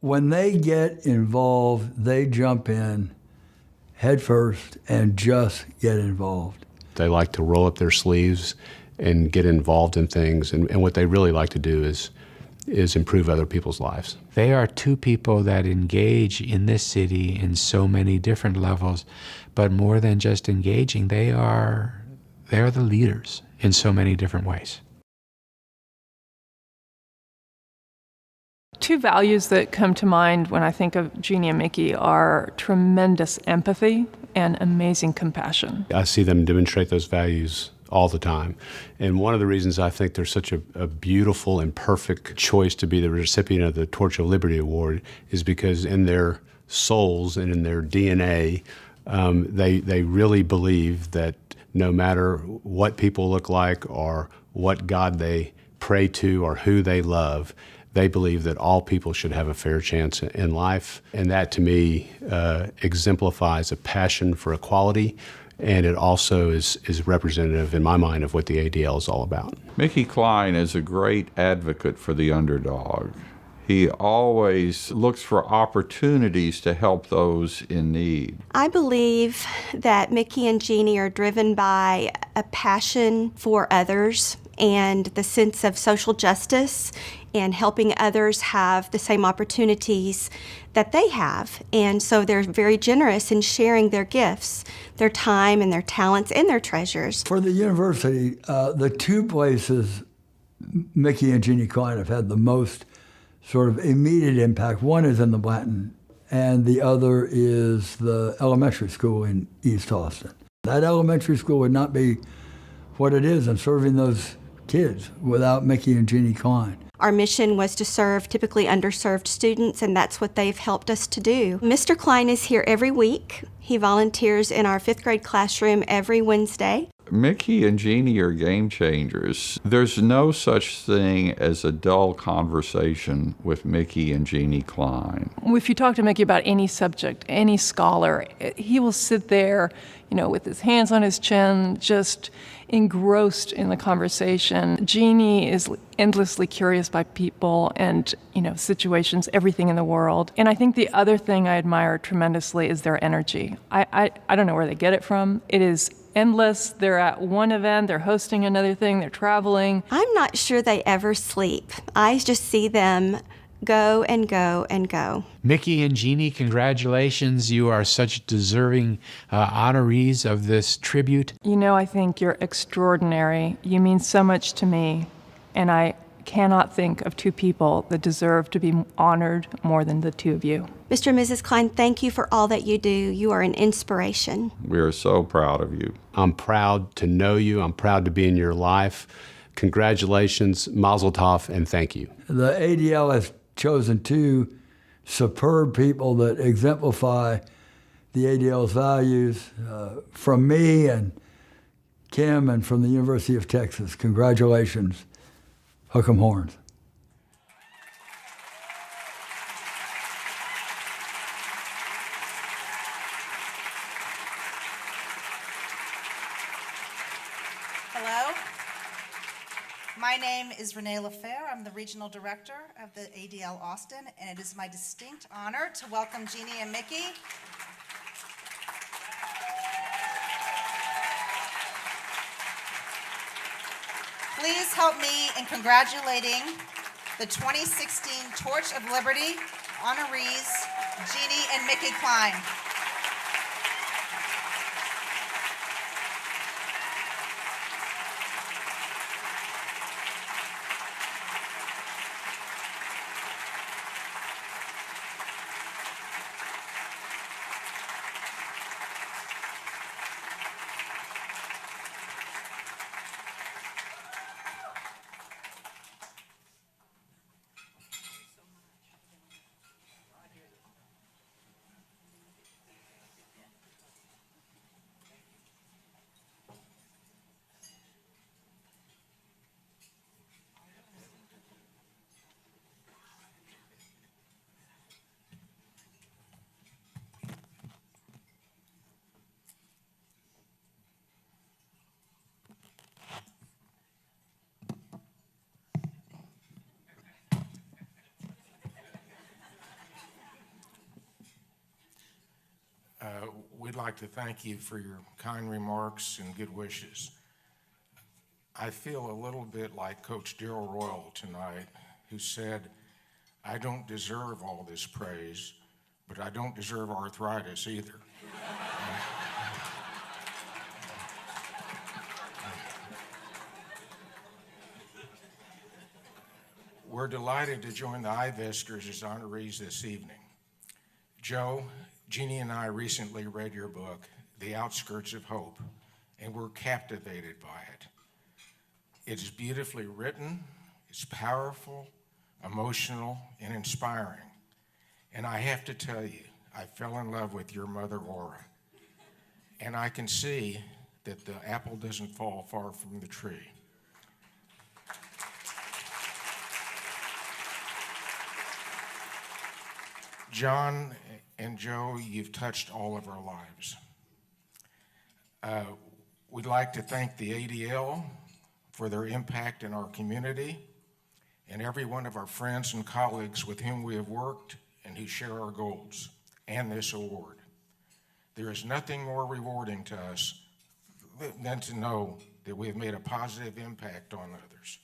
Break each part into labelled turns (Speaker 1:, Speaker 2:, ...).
Speaker 1: when they get involved, they jump in head first and just get involved.
Speaker 2: They like to roll up their sleeves and get involved in things, and what they really like to do is improve other people's lives.
Speaker 3: They are two people that engage in this city in so many different levels, but more than just engaging, they are the leaders in so many different ways.
Speaker 4: Two values that come to mind when I think of Jeannie and Mickey are tremendous empathy and amazing compassion.
Speaker 2: I see them demonstrate those values all the time. And one of the reasons I think they're such a beautiful and perfect choice to be the recipient of the Torch of Liberty Award is because in their souls and in their DNA, they really believe that no matter what people look like or what God they pray to or who they love, they believe that all people should have a fair chance in life. And that, to me, exemplifies a passion for equality, and it also is representative, in my mind, of what the ADL is all about.
Speaker 5: Mickey Klein is a great advocate for the underdog. He always looks for opportunities to help those in need.
Speaker 6: I believe that Mickey and Jeannie are driven by a passion for others and the sense of social justice and helping others have the same opportunities that they have. And so they're very generous in sharing their gifts, their time and their talents and their treasures.
Speaker 1: For the university, the two places Mickey and Jeannie Klein have had the most sort of immediate impact, one is in the Blanton and the other is the elementary school in East Austin. That elementary school would not be what it is in serving those kids without Mickey and Jeannie Klein.
Speaker 6: Our mission was to serve typically underserved students, and that's what they've helped us to do. Mr. Klein is here every week. He volunteers in our 5th grade classroom every Wednesday.
Speaker 5: Mickey and Jeannie are game changers. There's no such thing as a dull conversation with Mickey and Jeannie Klein.
Speaker 4: If you talk to Mickey about any subject, any scholar, he will sit there, with his hands on his chin, just engrossed in the conversation. Jeannie is endlessly curious by people and, situations, everything in the world. And I think the other thing I admire tremendously is their energy. I don't know where they get it from. It is endless. They're at one event, they're hosting another thing, they're traveling.
Speaker 6: I'm not sure they ever sleep. I just see them go and go and go.
Speaker 3: Mickey and Jeannie, congratulations. You are such deserving honorees of this tribute.
Speaker 4: I think you're extraordinary. You mean so much to me, and I cannot think of two people that deserve to be honored more than the two of you.
Speaker 6: Mr. and Mrs. Klein, thank you for all that you do. You are an inspiration.
Speaker 5: We are so proud of you.
Speaker 2: I'm proud to know you. I'm proud to be in your life. Congratulations, Mazel Tov, and thank you.
Speaker 1: The ADL has chosen two superb people that exemplify the ADL's values from me and Kim and from the University of Texas. Congratulations. Hook 'em horns.
Speaker 7: Hello. My name is Renee LaFair. I'm the Regional Director of the ADL Austin, and it is my distinct honor to welcome Jeannie and Mickey. Please help me in congratulating the 2016 Torch of Liberty honorees, Jeannie and Mickey Klein.
Speaker 8: we'd like to thank you for your kind remarks and good wishes. I feel a little bit like Coach Darrell Royal tonight, who said, "I don't deserve all this praise, but I don't deserve arthritis either." We're delighted to join the Ivesters as honorees this evening. Joe, Jeannie and I recently read your book, The Outskirts of Hope, and we're captivated by it. It is beautifully written, it's powerful, emotional, and inspiring. And I have to tell you, I fell in love with your mother, Aura. And I can see that the apple doesn't fall far from the tree. John and Joe, you've touched all of our lives. We'd like to thank the ADL for their impact in our community and every one of our friends and colleagues with whom we have worked and who share our goals and this award. There is nothing more rewarding to us than to know that we have made a positive impact on others.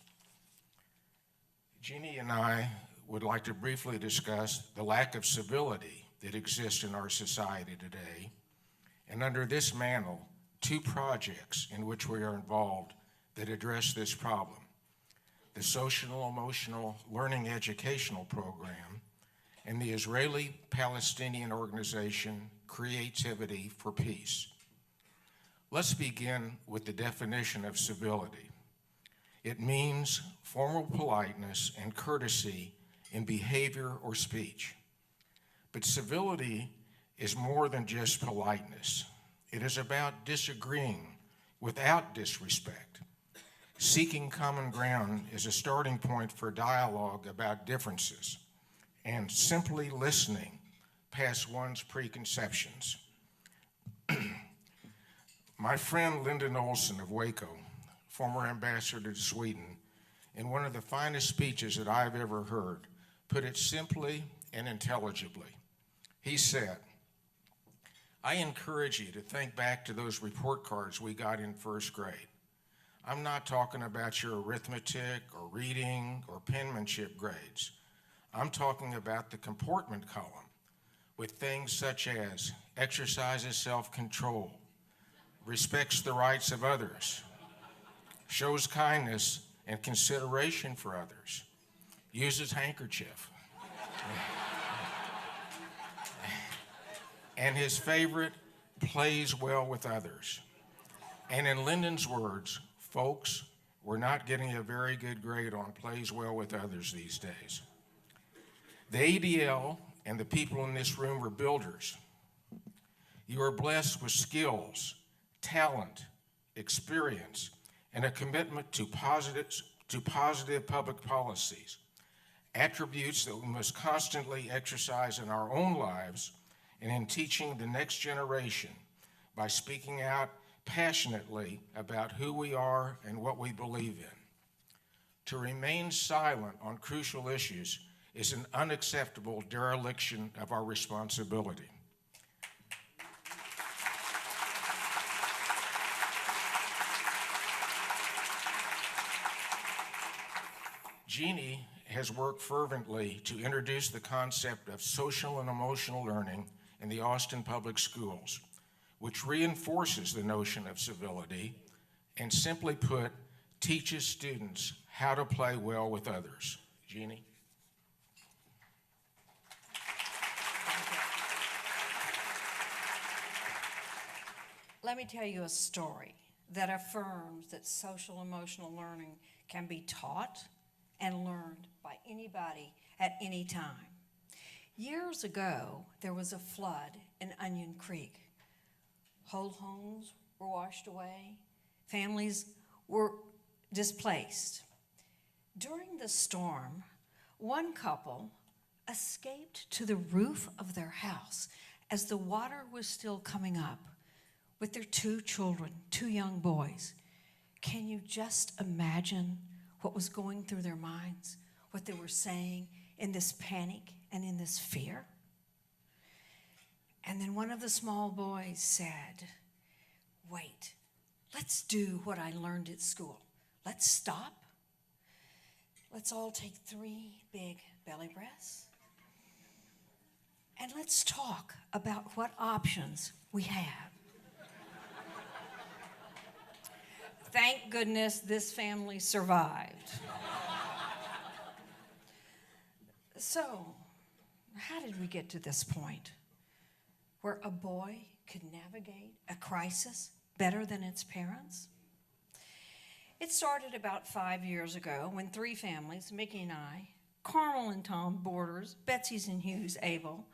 Speaker 8: Jeannie and I would like to briefly discuss the lack of civility that exists in our society today, and under this mantle, 2 projects in which we are involved that address this problem: the Social Emotional Learning Educational Program and the Israeli-Palestinian organization Creativity for Peace. Let's begin with the definition of civility. It means formal politeness and courtesy in behavior or speech. But civility is more than just politeness. It is about disagreeing without disrespect. Seeking common ground is a starting point for dialogue about differences and simply listening past one's preconceptions. My friend Lyndon Olson of Waco, former ambassador to Sweden, in one of the finest speeches that I've ever heard, put it simply and intelligibly. He said, "I encourage you to think back to those report cards we got in first grade. I'm not talking about your arithmetic or reading or penmanship grades. I'm talking about the comportment column with things such as exercises self-control, respects the rights of others, shows kindness and consideration for others, uses handkerchief." And his favorite, plays well with others. And in Lyndon's words, folks, we're not getting a very good grade on plays well with others these days. The ADL and the people in this room are builders. You are blessed with skills, talent, experience, and a commitment to positive public policies, attributes that we must constantly exercise in our own lives and in teaching the next generation by speaking out passionately about who we are and what we believe in. To remain silent on crucial issues is an unacceptable dereliction of our responsibility. Jeannie has worked fervently to introduce the concept of social and emotional learning in the Austin Public Schools, which reinforces the notion of civility and, simply put, teaches students how to play well with others. Jeannie?
Speaker 9: Let me tell you a story that affirms that social emotional learning can be taught and learned by anybody at any time. Years ago, there was a flood in Onion Creek. Whole homes were washed away. Families were displaced. During the storm, one couple escaped to the roof of their house as the water was still coming up with their 2 children, 2 young boys. Can you just imagine what was going through their minds, what they were saying in this panic and in this fear? And then one of the small boys said, "Wait, let's do what I learned at school. Let's stop. Let's all take 3 big belly breaths. And let's talk about what options we have." Thank goodness this family survived. So, how did we get to this point where a boy could navigate a crisis better than its parents? It started about 5 years ago when 3 families, Mickey and I, Carmel and Tom Borders, Betsy's and Hughes Abel,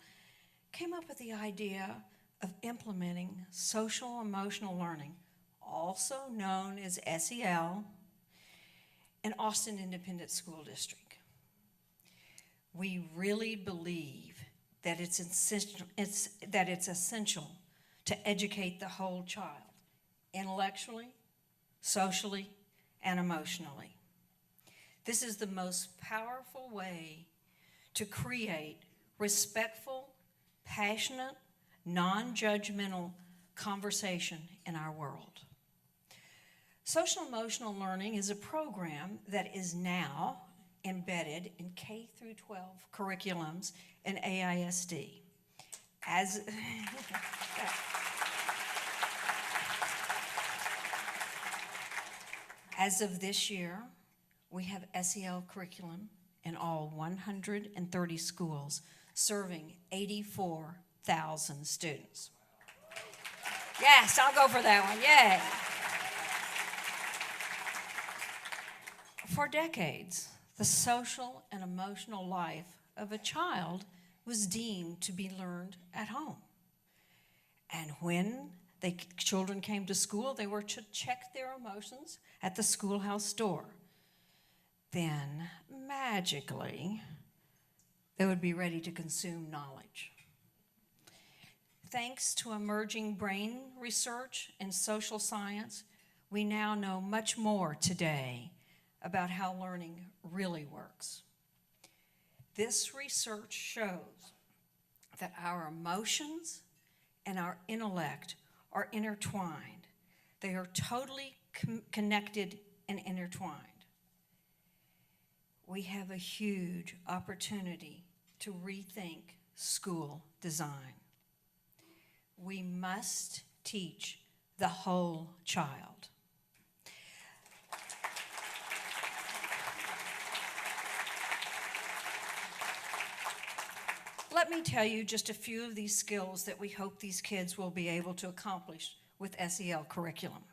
Speaker 9: came up with the idea of implementing social emotional learning, also known as SEL, in Austin Independent School District. We really believe that it's essential to educate the whole child, intellectually, socially, and emotionally. This is the most powerful way to create respectful, passionate, non-judgmental conversation in our world. Social emotional learning is a program that is now embedded in K through 12 curriculums in AISD. As of this year, we have SEL curriculum in all 130 schools, serving 84,000 students. Yes, I'll go for that one, yay. For decades, the social and emotional life of a child was deemed to be learned at home. And when children came to school, they were to check their emotions at the schoolhouse door. Then, magically, they would be ready to consume knowledge. Thanks to emerging brain research and social science, we now know much more today about how learning really works. This research shows that our emotions and our intellect are intertwined. They are totally connected and intertwined. We have a huge opportunity to rethink school design. We must teach the whole child. Let me tell you just a few of these skills that we hope these kids will be able to accomplish with SEL curriculum.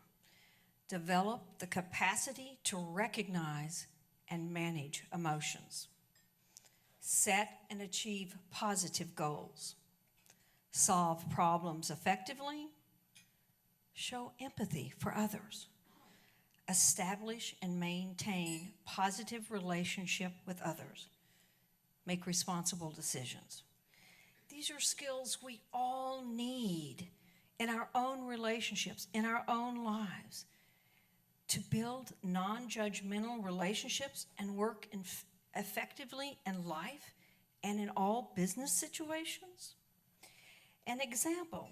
Speaker 9: Develop the capacity to recognize and manage emotions. Set and achieve positive goals. Solve problems effectively. Show empathy for others. Establish and maintain positive relationship with others. Make responsible decisions. These are skills we all need in our own relationships, in our own lives, to build non-judgmental relationships and work effectively in life and in all business situations. An example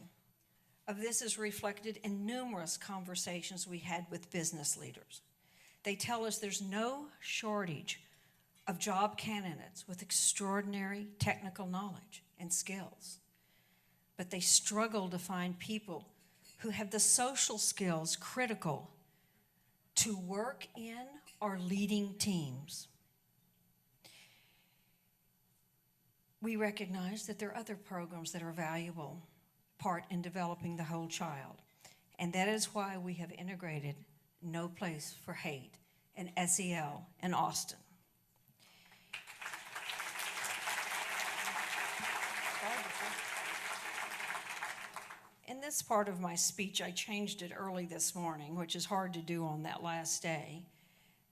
Speaker 9: of this is reflected in numerous conversations we had with business leaders. They tell us there's no shortage of job candidates with extraordinary technical knowledge and skills, but they struggle to find people who have the social skills critical to work in or leading teams. We recognize that there are other programs that are a valuable part in developing the whole child, and that is why we have integrated No Place for Hate and SEL in Austin. In this part of my speech, I changed it early this morning, which is hard to do on that last day.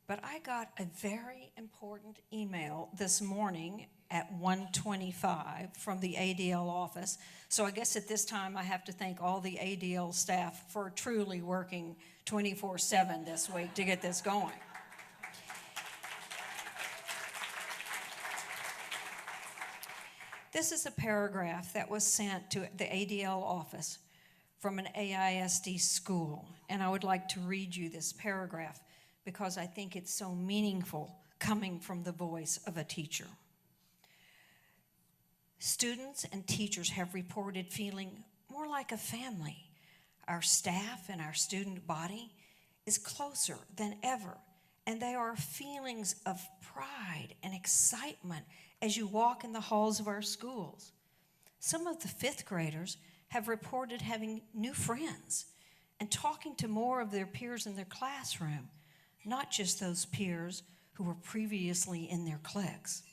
Speaker 9: But I got a very important email this morning at 1:25 from the ADL office. So I guess at this time I have to thank all the ADL staff for truly working 24/7 this week to get this going. This is a paragraph that was sent to the ADL office from an AISD school, and I would like to read you this paragraph because I think it's so meaningful coming from the voice of a teacher. Students and teachers have reported feeling more like a family. Our staff and our student body is closer than ever, and there are feelings of pride and excitement as you walk in the halls of our schools. Some of the fifth graders have reported having new friends and talking to more of their peers in their classroom, not just those peers who were previously in their cliques.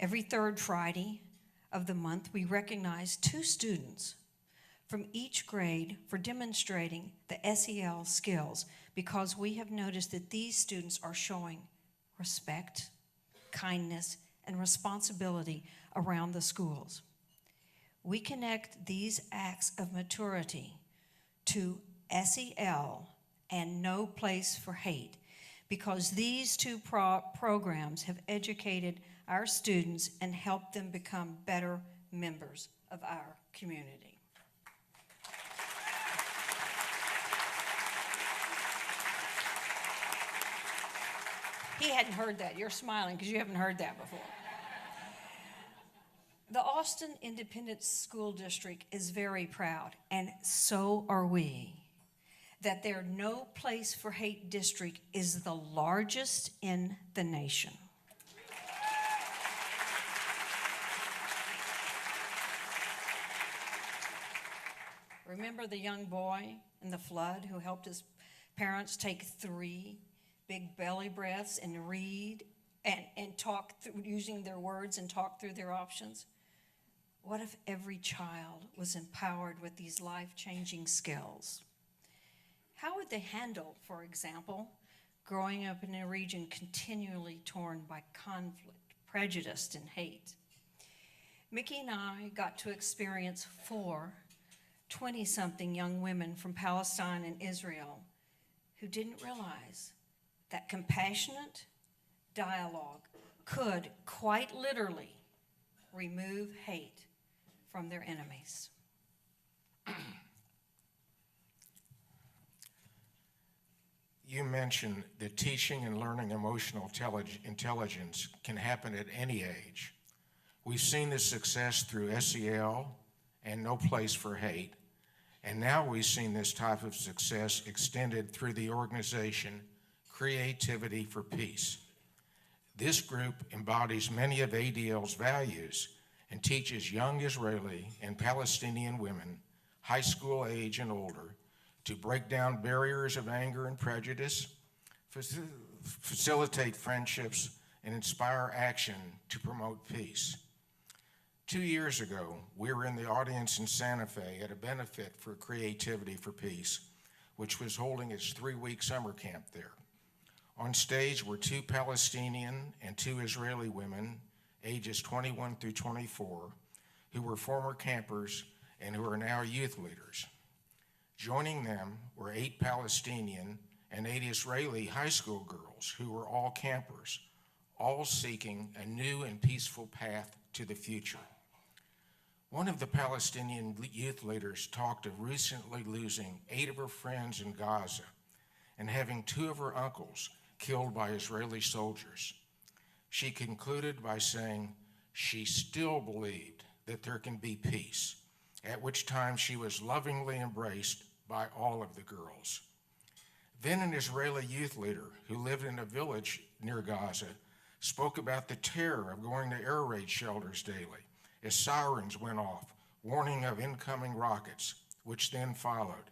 Speaker 9: Every third Friday of the month, we recognize 2 students from each grade for demonstrating the SEL skills because we have noticed that these students are showing respect, kindness, and responsibility around the schools. We connect these acts of maturity to SEL and No Place for Hate because these 2 programs have educated our students and helped them become better members of our community. He hadn't heard that. You're smiling because you haven't heard that before. The Austin Independent School District is very proud, and so are we, that their No Place for Hate district is the largest in the nation. Remember the young boy in the flood who helped his parents take 3 big belly breaths and read and talk through, using their words and talk through their options? What if every child was empowered with these life-changing skills? How would they handle, for example, growing up in a region continually torn by conflict, prejudice, and hate? Mickey and I got to experience 4 20-something young women from Palestine and Israel who didn't realize that compassionate dialogue could quite literally remove hate from their enemies.
Speaker 8: You mentioned that teaching and learning emotional intelligence can happen at any age. We've seen this success through SEL and No Place for Hate, and now we've seen this type of success extended through the organization Creativity for Peace. This group embodies many of ADL's values and teaches young Israeli and Palestinian women, high school age and older, to break down barriers of anger and prejudice, facilitate friendships, and inspire action to promote peace. 2 years ago, we were in the audience in Santa Fe at a benefit for Creativity for Peace, which was holding its 3-week summer camp there. On stage were 2 Palestinian and 2 Israeli women, ages 21 through 24, who were former campers and who are now youth leaders. Joining them were 8 Palestinian and 8 Israeli high school girls who were all campers, all seeking a new and peaceful path to the future. One of the Palestinian youth leaders talked of recently losing 8 of her friends in Gaza and having 2 of her uncles killed by Israeli soldiers. She concluded by saying she still believed that there can be peace, at which time she was lovingly embraced by all of the girls. Then an Israeli youth leader who lived in a village near Gaza spoke about the terror of going to air raid shelters daily as sirens went off, warning of incoming rockets, which then followed.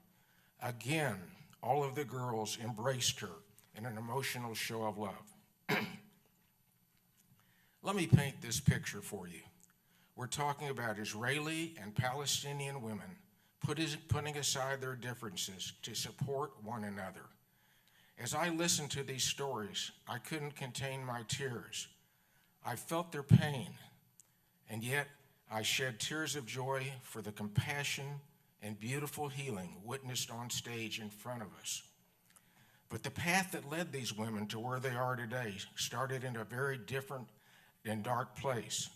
Speaker 8: Again, all of the girls embraced her in an emotional show of love. Let me paint this picture for you. We're talking about Israeli and Palestinian women putting aside their differences to support one another. As I listened to these stories, I couldn't contain my tears. I felt their pain, and yet I shed tears of joy for the compassion and beautiful healing witnessed on stage in front of us. But the path that led these women to where they are today started in a very different and dark place.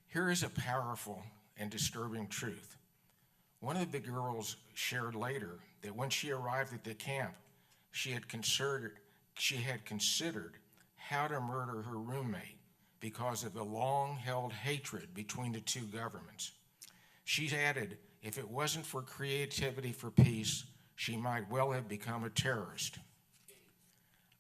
Speaker 8: Here is a powerful and disturbing truth. One of the girls shared later that when she arrived at the camp, she had considered how to murder her roommate because of the long-held hatred between the two governments. She added, if it wasn't for creativity for peace, she might well have become a terrorist.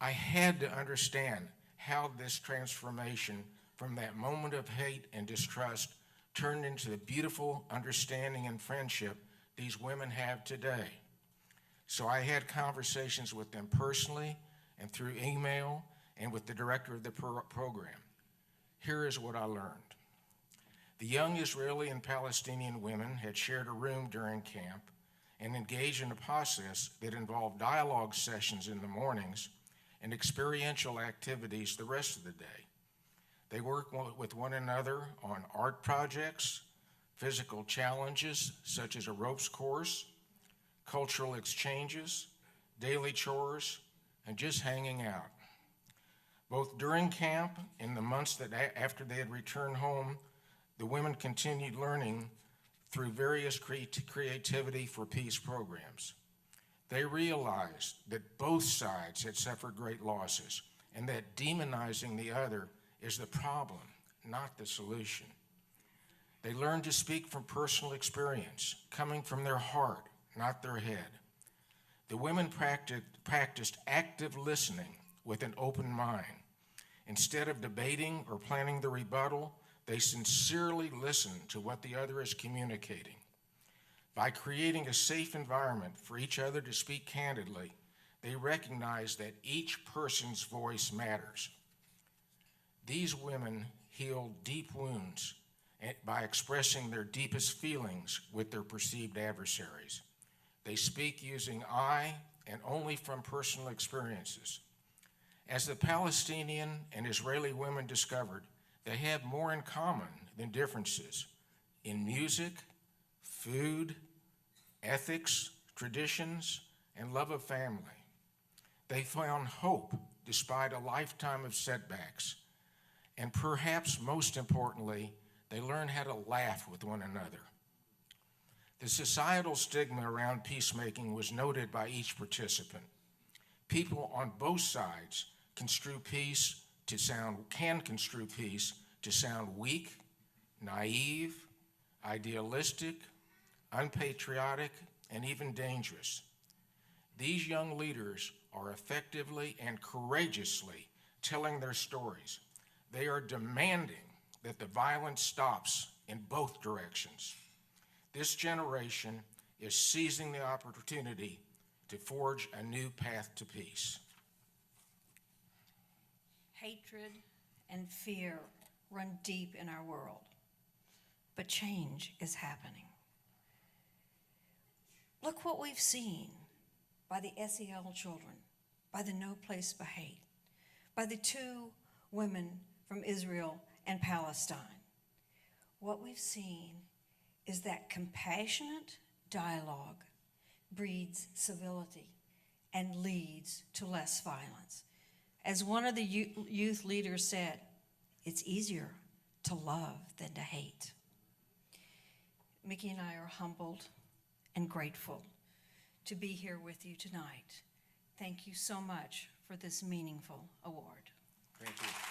Speaker 8: I had to understand how this transformation from that moment of hate and distrust turned into the beautiful understanding and friendship these women have today. So I had conversations with them personally and through email and with the director of the program. Here is what I learned. The young Israeli and Palestinian women had shared a room during camp and engaged in a process that involved dialogue sessions in the mornings and experiential activities the rest of the day. They worked with one another on art projects, physical challenges such as a ropes course, cultural exchanges, daily chores, and just hanging out. Both during camp and the months that after they had returned home, the women continued learning through various creativity for peace programs. They realized that both sides had suffered great losses and that demonizing the other is the problem, not the solution. They learned to speak from personal experience, coming from their heart, not their head. The women practiced active listening with an open mind. Instead of debating or planning the rebuttal, they sincerely listened to what the other is communicating. By creating a safe environment for each other to speak candidly, they recognized that each person's voice matters. These women healed deep wounds by expressing their deepest feelings with their perceived adversaries. They speak using I and only from personal experiences. As the Palestinian and Israeli women discovered, they have more in common than differences in music, food, ethics, traditions, and love of family. They found hope despite a lifetime of setbacks. And perhaps most importantly, they learned how to laugh with one another. The societal stigma around peacemaking was noted by each participant. People on both sides can construe peace to sound weak, naive, idealistic, unpatriotic, and even dangerous. These young leaders are effectively and courageously telling their stories. They are demanding that the violence stops in both directions. This generation is seizing the opportunity to forge a new path to peace.
Speaker 9: Hatred and fear run deep in our world, but change is happening. Look what we've seen by the SEL children, by the No Place for Hate, by the two women from Israel and Palestine. What we've seen is that compassionate dialogue breeds civility and leads to less violence. As one of the youth leaders said, it's easier to love than to hate. Mickey and I are humbled and grateful to be here with you tonight. Thank you so much for this meaningful award.
Speaker 2: Thank you.